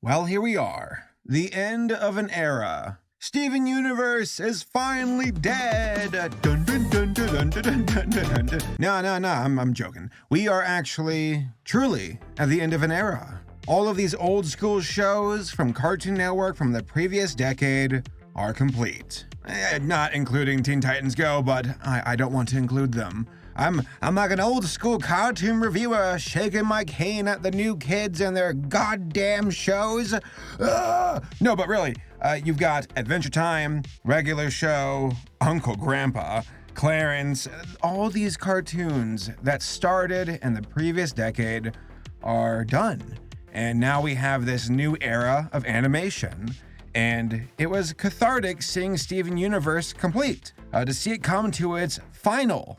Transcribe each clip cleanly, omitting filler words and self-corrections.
Well, here we are. The end of an era. Steven Universe is finally dead. Dun, dun, dun, dun, dun, dun, dun, dun, dun. No, I'm joking. We are actually, truly, at the end of an era. All of these old school shows from Cartoon Network from the previous decade are complete. Not including Teen Titans Go, but I don't want to include them. I'm like an old school cartoon reviewer shaking my cane at the new kids and their goddamn shows. No, but really, you've got Adventure Time, Regular Show, Uncle Grandpa, Clarence. All these cartoons that started in the previous decade are done. And now we have this new era of animation. And it was cathartic seeing Steven Universe complete. To see it come to its final.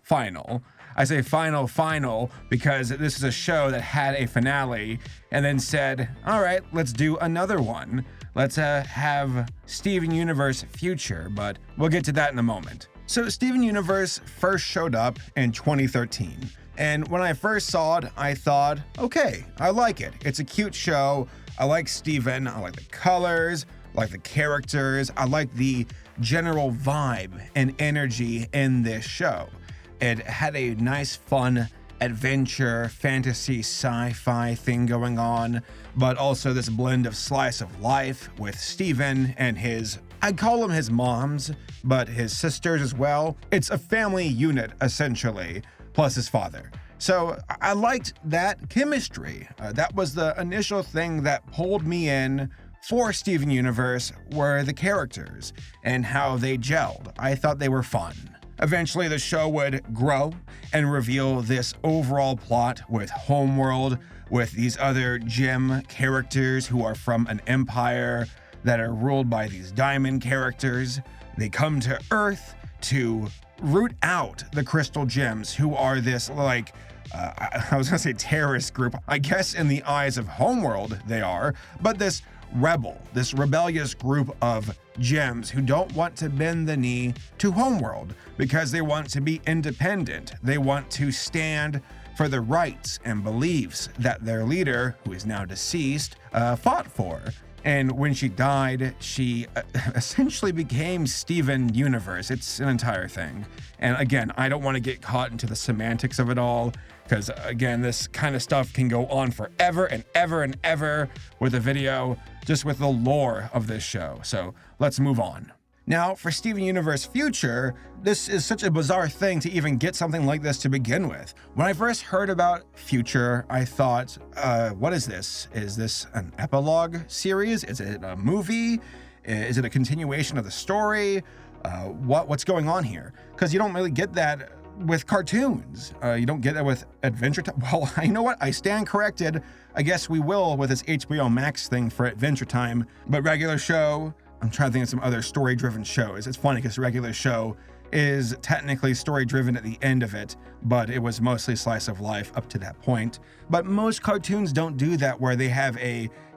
I say final because this is a show that had a finale and then said, all right, let's do another one. Let's have Steven Universe Future, but we'll get to that in a moment. So Steven Universe first showed up in 2013. And when I first saw it, I thought, okay, I like it. It's a cute show. I like Steven. I like the colors. I like the characters. I like the general vibe and energy in this show. It had a nice, fun adventure, fantasy, sci-fi thing going on, but also this blend of slice of life with Steven and his, I'd call them his moms, but his sisters as well. It's a family unit, essentially, plus his father. So I liked that chemistry. That was the initial thing that pulled me in for Steven Universe, were the characters and how they gelled. I thought they were fun. Eventually, the show would grow and reveal this overall plot with Homeworld, with these other gem characters who are from an empire that are ruled by these diamond characters. They come to Earth to root out the crystal gems, who are this, I was gonna say terrorist group. I guess in the eyes of Homeworld they are, but this rebellious group of gems who don't want to bend the knee to Homeworld because they want to be independent. They want to stand for the rights and beliefs that their leader, who is now deceased, fought for. And when she died, she essentially became Steven Universe. It's an entire thing. And again, I don't want to get caught into the semantics of it all, because again, this kind of stuff can go on forever and ever and ever with a video, just with the lore of this show. So let's move on. Now, for Steven Universe Future, this is such a bizarre thing to even get something like this to begin with. When I first heard about Future, I thought, what is this? Is this an epilogue series? Is it a movie? Is it a continuation of the story? What's going on here? Because you don't really get that with cartoons. You don't get that with Adventure Time. Well, you know what? I stand corrected. I guess we will with this HBO Max thing for Adventure Time. But Regular Show, I'm trying to think of some other story-driven shows. It's funny because Regular Show is technically story-driven at the end of it, but it was mostly slice of life up to that point. But most cartoons don't do that, where they have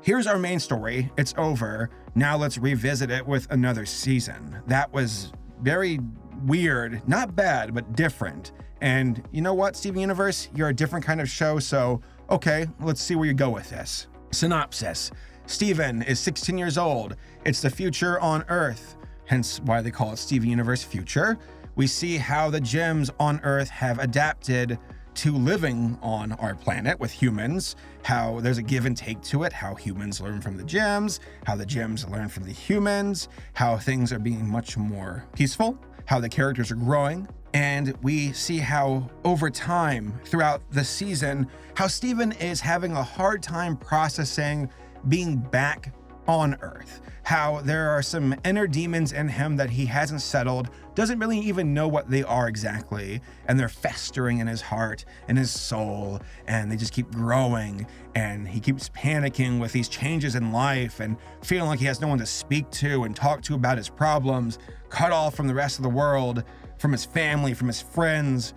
here's our main story, it's over, now let's revisit it with another season. That was very weird, not bad, but different. And you know what, Steven Universe, you're a different kind of show, so okay, let's see where you go with this. Synopsis. Steven is 16 years old. It's the future on Earth, hence why they call it Steven Universe Future. We see how the gems on Earth have adapted to living on our planet with humans, how there's a give and take to it, how humans learn from the gems, how the gems learn from the humans, how things are being much more peaceful, how the characters are growing. And we see how over time throughout the season, how Steven is having a hard time processing being back on Earth, how there are some inner demons in him that he hasn't settled, doesn't really even know what they are exactly, and they're festering in his heart and his soul, and they just keep growing, and he keeps panicking with these changes in life and feeling like he has no one to speak to and talk to about his problems, cut off from the rest of the world, from his family, from his friends,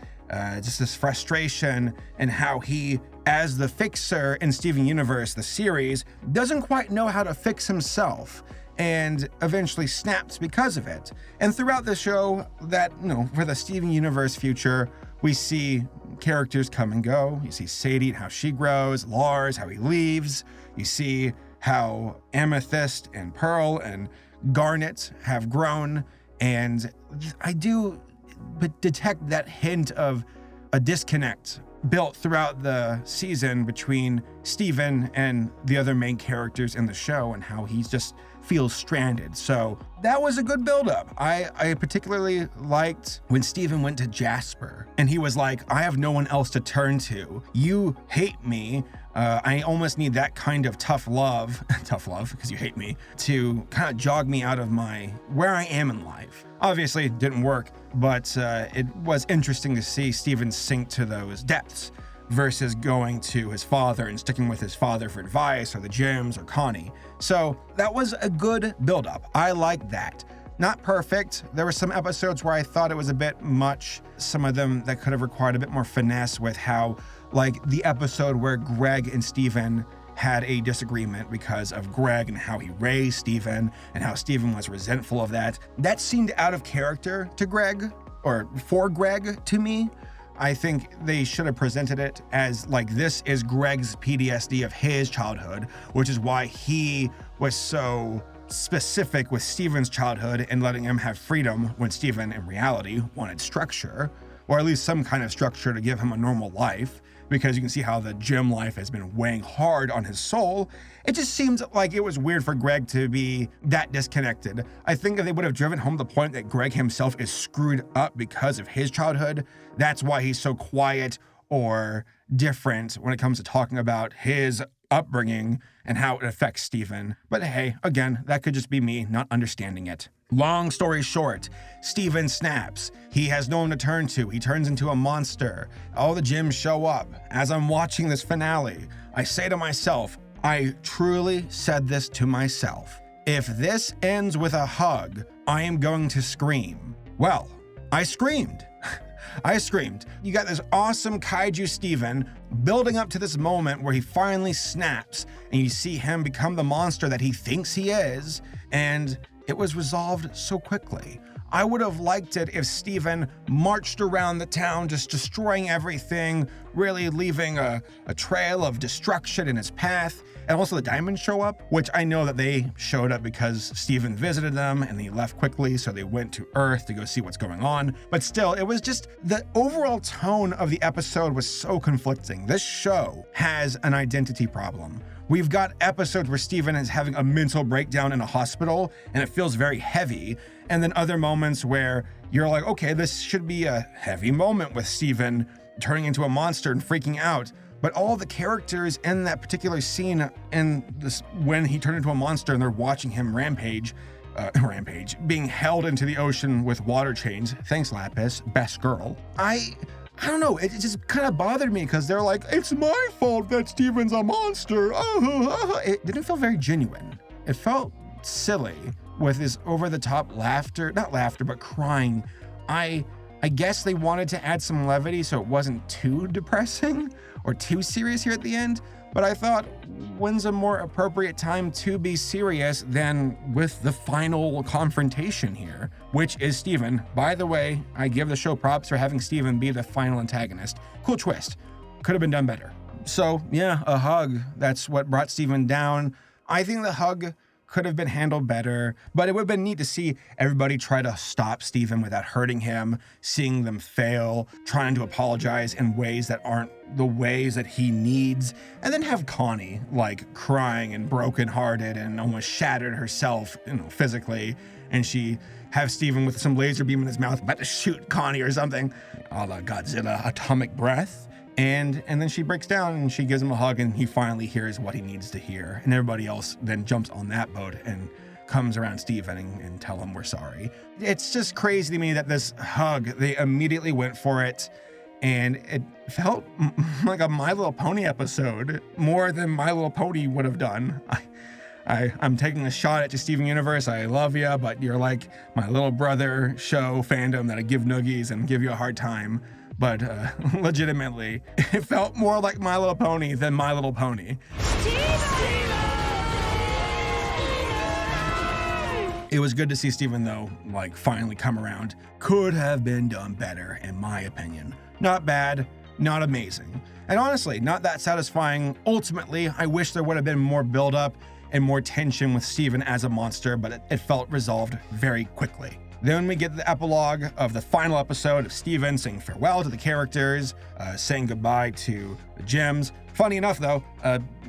just this frustration, and how he, as the fixer in Steven Universe, the series, doesn't quite know how to fix himself and eventually snaps because of it. And throughout the show, that, for the Steven Universe Future, we see characters come and go. You see Sadie, how she grows, Lars, how he leaves. You see how Amethyst and Pearl and Garnet have grown, and I do detect that hint of a disconnect built throughout the season between Steven and the other main characters in the show, and how he just feels stranded. So that was a good buildup. I particularly liked when Steven went to Jasper and he was like, I have no one else to turn to. You hate me. I almost need that kind of tough love because you hate me, to kind of jog me out of where I am in life. Obviously it didn't work, but it was interesting to see Steven sink to those depths versus going to his father and sticking with his father for advice, or the gyms, or Connie. So that was a good buildup. I like that. Not perfect. There were some episodes where I thought it was a bit much. Some of them that could have required a bit more finesse with how, like the episode where Greg and Steven had a disagreement because of Greg and how he raised Steven and how Steven was resentful of that. That seemed out of character to Greg, or for Greg to me. I think they should have presented it as like, this is Greg's PTSD of his childhood, which is why he was so specific with Steven's childhood and letting him have freedom when Steven in reality wanted structure, or at least some kind of structure to give him a normal life, because you can see how the gym life has been weighing hard on his soul. It just seems like it was weird for Greg to be that disconnected. I think if they would have driven home the point that Greg himself is screwed up because of his childhood, that's why he's so quiet or different when it comes to talking about his upbringing and how it affects Steven. But hey, again, that could just be me not understanding it. Long story short, Steven snaps. He has no one to turn to. He turns into a monster. All the gyms show up. As I'm watching this finale, I say to myself, I truly said this to myself, if this ends with a hug, I am going to scream. Well, I screamed. I screamed. You got this awesome kaiju Steven building up to this moment where he finally snaps and you see him become the monster that he thinks he is, and it was resolved so quickly. I would have liked it if Steven marched around the town just destroying everything, really leaving a trail of destruction in his path. And also the diamonds show up, which I know that they showed up because Steven visited them and he left quickly, so they went to Earth to go see what's going on. But still, it was just, the overall tone of the episode was so conflicting. This show has an identity problem. We've got episodes where Steven is having a mental breakdown in a hospital and it feels very heavy. And then other moments where you're like, okay, this should be a heavy moment with Steven turning into a monster and freaking out. But all the characters in that particular scene, and this when he turned into a monster and they're watching him rampage, being held into the ocean with water chains. Thanks, Lapis, best girl. I don't know, it just kind of bothered me because they're like, it's my fault that Steven's a monster. It didn't feel very genuine. It felt silly with his over-the-top laughter, not laughter, but crying. I guess they wanted to add some levity so it wasn't too depressing or too serious here at the end, but I thought, when's a more appropriate time to be serious than with the final confrontation here, which is Steven. By the way, I give the show props for having Steven be the final antagonist. Cool twist. Could have been done better. So yeah, a hug. That's what brought Steven down. I think the hug could have been handled better, but it would have been neat to see everybody try to stop Steven without hurting him, seeing them fail, trying to apologize in ways that aren't the ways that he needs, and then have Connie like crying and brokenhearted and almost shattered herself, physically, and she have Steven with some laser beam in his mouth about to shoot Connie or something, a la Godzilla atomic breath. And then she breaks down and she gives him a hug and he finally hears what he needs to hear. And everybody else then jumps on that boat and comes around Steven and tell him we're sorry. It's just crazy to me that this hug, they immediately went for it. And it felt like a My Little Pony episode, more than My Little Pony would have done. I'm taking a shot at you, Steven Universe. I love you, but you're like my little brother show fandom that I give noogies and give you a hard time. But legitimately, it felt more like My Little Pony than My Little Pony. It was good to see Steven, though, like, finally come around. Could have been done better, in my opinion. Not bad, not amazing. And honestly, not that satisfying. Ultimately, I wish there would have been more build-up and more tension with Steven as a monster, but it felt resolved very quickly. Then we get the epilogue of the final episode of Steven saying farewell to the characters, saying goodbye to the gems. Funny enough, though,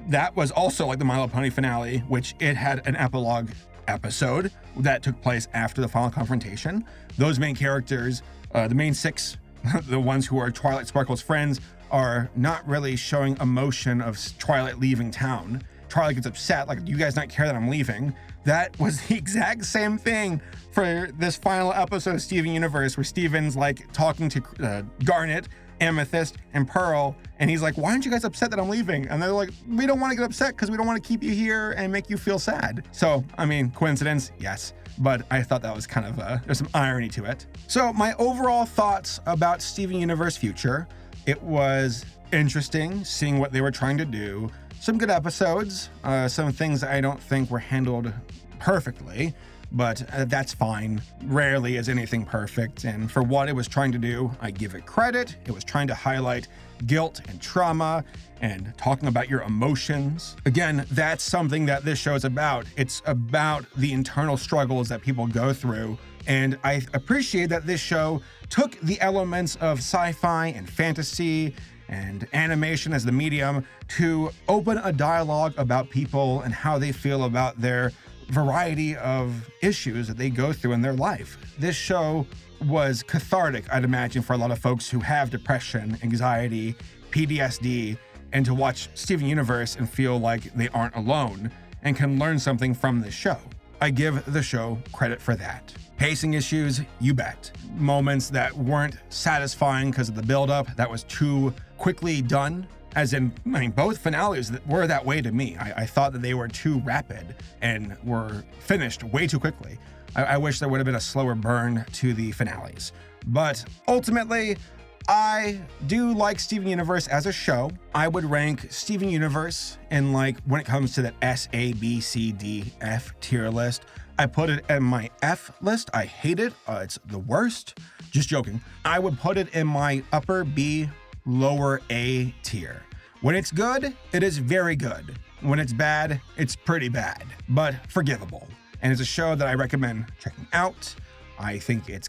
that was also like the My Little Pony finale, which it had an epilogue episode that took place after the final confrontation. Those main characters, the main six, the ones who are Twilight Sparkle's friends, are not really showing emotion of Twilight leaving town. Twilight gets upset, like, you guys not care that I'm leaving. That was the exact same thing for this final episode of Steven Universe, where Steven's like talking to Garnet, Amethyst, and Pearl, and he's like, why aren't you guys upset that I'm leaving? And they're like, we don't want to get upset because we don't want to keep you here and make you feel sad. So, I mean, coincidence? Yes. But I thought that was kind of, there's some irony to it. So my overall thoughts about Steven Universe Future, it was interesting seeing what they were trying to do. Some good episodes, some things I don't think were handled perfectly, but that's fine. Rarely is anything perfect, and for what it was trying to do, I give it credit. It was trying to highlight guilt and trauma and talking about your emotions. Again, that's something that this show is about. It's about the internal struggles that people go through, and I appreciate that this show took the elements of sci-fi and fantasy and animation as the medium to open a dialogue about people and how they feel about their variety of issues that they go through in their life. This show was cathartic, I'd imagine, for a lot of folks who have depression, anxiety, PTSD, and to watch Steven Universe and feel like they aren't alone and can learn something from this show. I give the show credit for that. Pacing issues, you bet. Moments that weren't satisfying because of the buildup, that was too quickly done. As in, I mean, both finales were that way to me. I thought that they were too rapid and were finished way too quickly. I wish there would have been a slower burn to the finales. But ultimately, I do like Steven Universe as a show. I would rank Steven Universe in, like, when it comes to that S, A, B, C, D, F tier list, I put it in my F list. I hate it. It's the worst. Just joking. I would put it in my upper B, lower A tier. When it's good, it is very good. When it's bad, it's pretty bad, but forgivable. And it's a show that I recommend checking out. I think it's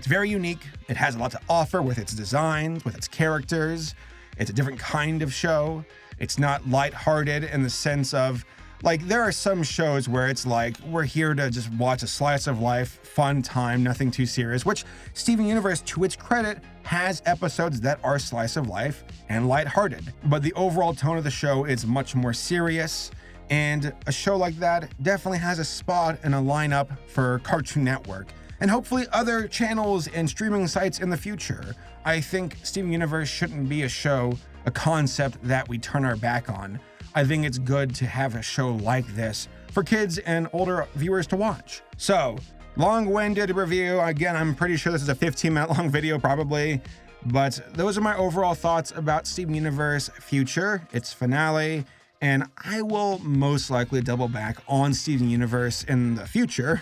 very unique. It has a lot to offer with its designs, with its characters. It's a different kind of show. It's not lighthearted in the sense of, like, there are some shows where it's like, we're here to just watch a slice of life, fun time, nothing too serious, which Steven Universe, to its credit, has episodes that are slice of life and lighthearted. But the overall tone of the show is much more serious, and a show like that definitely has a spot in a lineup for Cartoon Network, and hopefully other channels and streaming sites in the future. I think Steven Universe shouldn't be a show, a concept that we turn our back on. I think it's good to have a show like this for kids and older viewers to watch. So, long-winded review. Again, I'm pretty sure this is a 15-minute long video probably, but those are my overall thoughts about Steven Universe Future, its finale, and I will most likely double back on Steven Universe in the future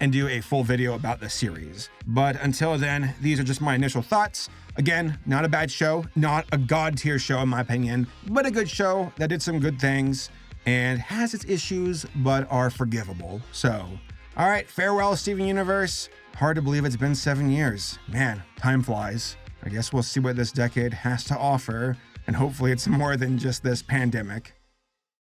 and do a full video about the series. But until then, these are just my initial thoughts. Again, not a bad show, not a god tier show in my opinion, but a good show that did some good things and has its issues, but are forgivable. So, all right, farewell, Steven Universe. Hard to believe it's been 7 years. Man, time flies. I guess we'll see what this decade has to offer, and hopefully it's more than just this pandemic.